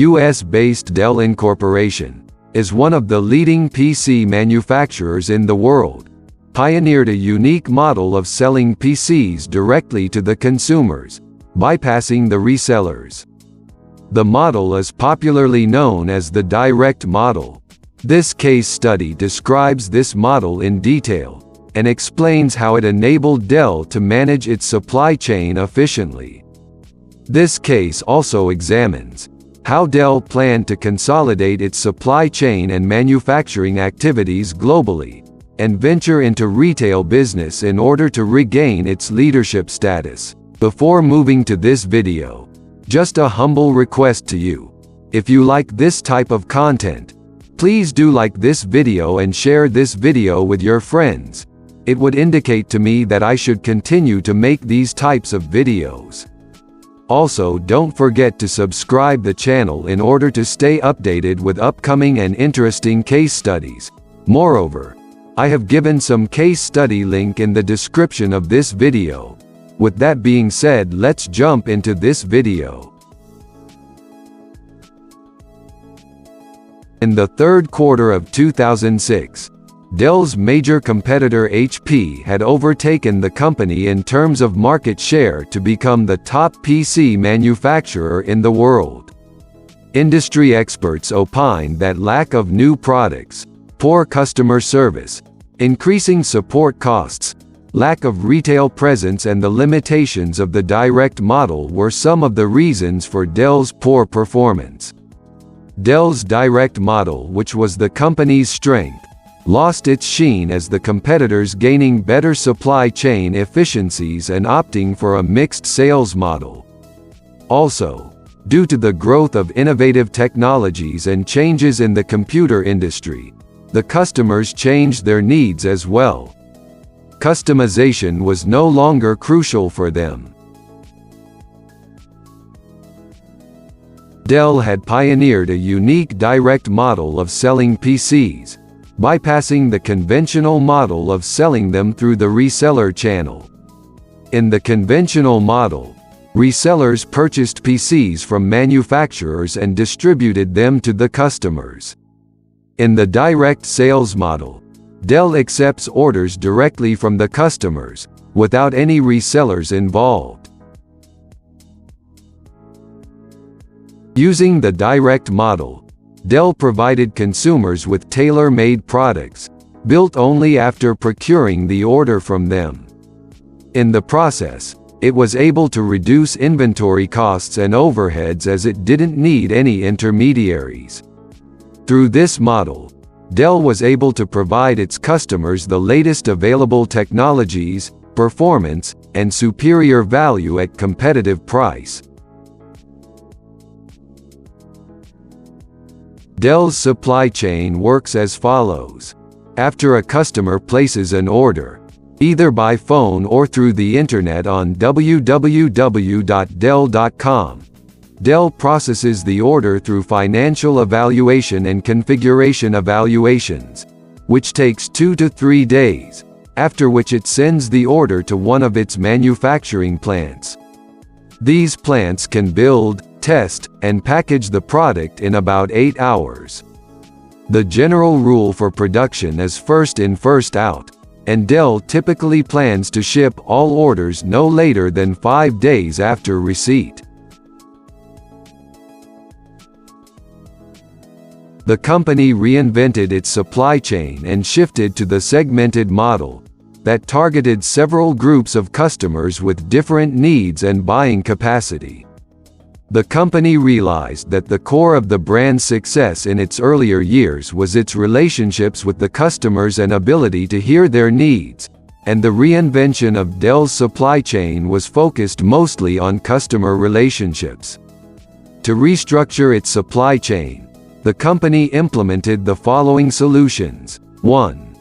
US-based Dell Incorporation is one of the leading PC manufacturers in the world, pioneered a unique model of selling PCs directly to the consumers, bypassing the resellers. The model is popularly known as the direct model. This case study describes this model in detail and explains how it enabled Dell to manage its supply chain efficiently. This case also examines how Dell planned to consolidate its supply chain and manufacturing activities globally, and venture into retail business in order to regain its leadership status. Before moving to this video, just a humble request to you. If you like this type of content, please do like this video and share this video with your friends. It would indicate to me that I should continue to make these types of videos. Also, don't forget to subscribe the channel in order to stay updated with upcoming and interesting case studies. Moreover, I have given some case study link in the description of this video. With that being said, let's jump into this video. In the third quarter of 2006, Dell's major competitor HP had overtaken the company in terms of market share to become the top PC manufacturer in the world. Industry experts opined that lack of new products, poor customer service, increasing support costs, lack of retail presence and the limitations of the direct model were some of the reasons for Dell's poor performance. Dell's direct model, which was the company's strength, lost its sheen as the competitors gaining better supply chain efficiencies and opting for a mixed sales model. Also, due to the growth of innovative technologies and changes in the computer industry, the customers changed their needs as well. Customization was no longer crucial for them. Dell had pioneered a unique direct model of selling PCs, bypassing the conventional model of selling them through the reseller channel. In the conventional model, resellers purchased PCs from manufacturers and distributed them to the customers. In the direct sales model, Dell accepts orders directly from the customers, without any resellers involved. Using the direct model, Dell provided consumers with tailor-made products, built only after procuring the order from them. In the process, it was able to reduce inventory costs and overheads as it didn't need any intermediaries. Through this model, Dell was able to provide its customers the latest available technologies, performance, and superior value at competitive price. Dell's supply chain works as follows. After a customer places an order, either by phone or through the internet on www.dell.com, Dell processes the order through financial evaluation and configuration evaluations, which takes 2 to 3 days, after which it sends the order to one of its manufacturing plants. These plants can build, test, and package the product in about 8 hours. The general rule for production is first in, first out, and Dell typically plans to ship all orders no later than 5 days after receipt. The company reinvented its supply chain and shifted to the segmented model that targeted several groups of customers with different needs and buying capacity. The company realized that the core of the brand's success in its earlier years was its relationships with the customers and ability to hear their needs, and the reinvention of Dell's supply chain was focused mostly on customer relationships. To restructure its supply chain, the company implemented the following solutions. 1.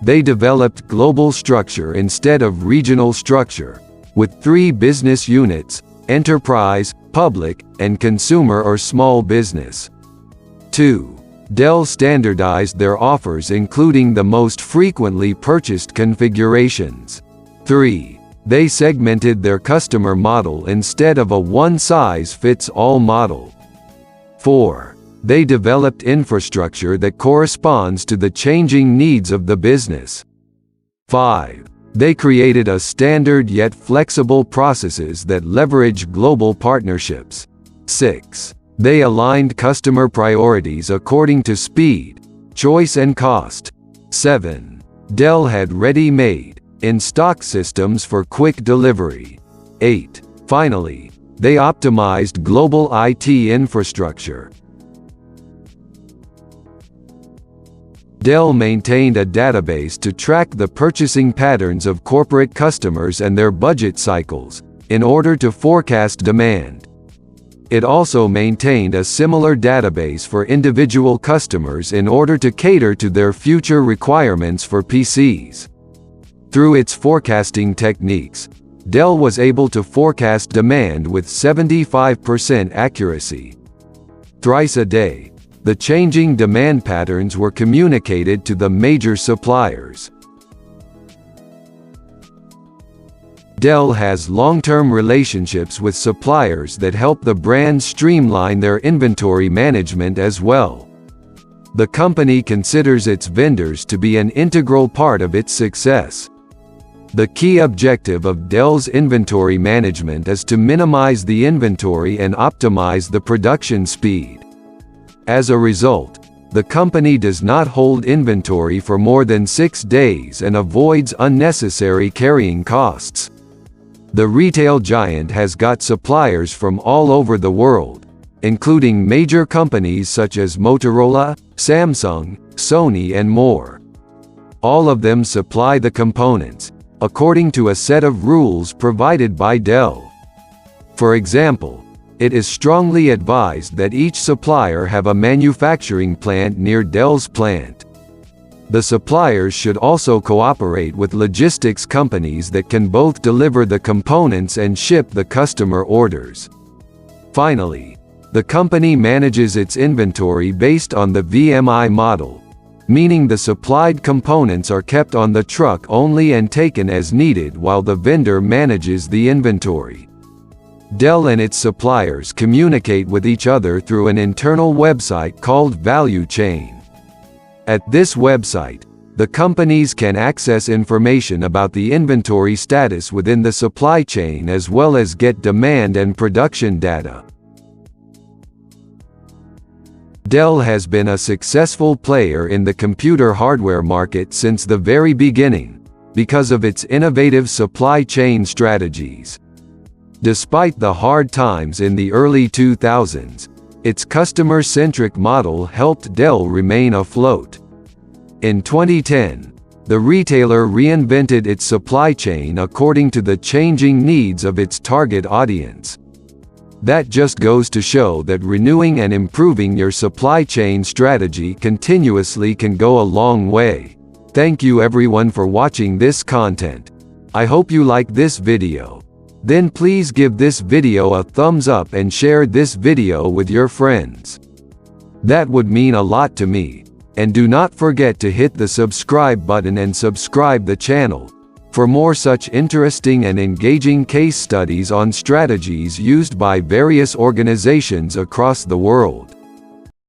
They developed global structure instead of regional structure, with 3 business units: enterprise, public, and consumer or small business. 2. Dell standardized their offers including the most frequently purchased configurations. 3. They segmented their customer model instead of a one-size-fits-all model. 4. They developed infrastructure that corresponds to the changing needs of the business. 5. They created a standard yet flexible processes that leverage global partnerships. 6. They aligned customer priorities according to speed, choice and cost. 7. Dell had ready-made, in-stock systems for quick delivery. 8. Finally, they optimized global IT infrastructure. Dell maintained a database to track the purchasing patterns of corporate customers and their budget cycles, in order to forecast demand. It also maintained a similar database for individual customers in order to cater to their future requirements for PCs. Through its forecasting techniques, Dell was able to forecast demand with 75% accuracy. Thrice a day, the changing demand patterns were communicated to the major suppliers. Dell has long-term relationships with suppliers that help the brand streamline their inventory management as well. The company considers its vendors to be an integral part of its success. The key objective of Dell's inventory management is to minimize the inventory and optimize the production speed. As a result, the company does not hold inventory for more than 6 days and avoids unnecessary carrying costs. The retail giant has got suppliers from all over the world, including major companies such as Motorola, Samsung, Sony and more. All of them supply the components, according to a set of rules provided by Dell. For example, it is strongly advised that each supplier have a manufacturing plant near Dell's plant. The suppliers should also cooperate with logistics companies that can both deliver the components and ship the customer orders. Finally, the company manages its inventory based on the VMI model, meaning the supplied components are kept on the truck only and taken as needed while the vendor manages the inventory. Dell and its suppliers communicate with each other through an internal website called Value Chain. At this website, the companies can access information about the inventory status within the supply chain as well as get demand and production data. Dell has been a successful player in the computer hardware market since the very beginning, because of its innovative supply chain strategies. Despite the hard times in the early 2000s, its customer-centric model helped Dell remain afloat. In 2010, the retailer reinvented its supply chain according to the changing needs of its target audience. That just goes to show that renewing and improving your supply chain strategy continuously can go a long way. Thank you everyone for watching this content. I hope you like this video. Then please give this video a thumbs up and share this video with your friends. That would mean a lot to me. And do not forget to hit the subscribe button and subscribe the channel for more such interesting and engaging case studies on strategies used by various organizations across the world.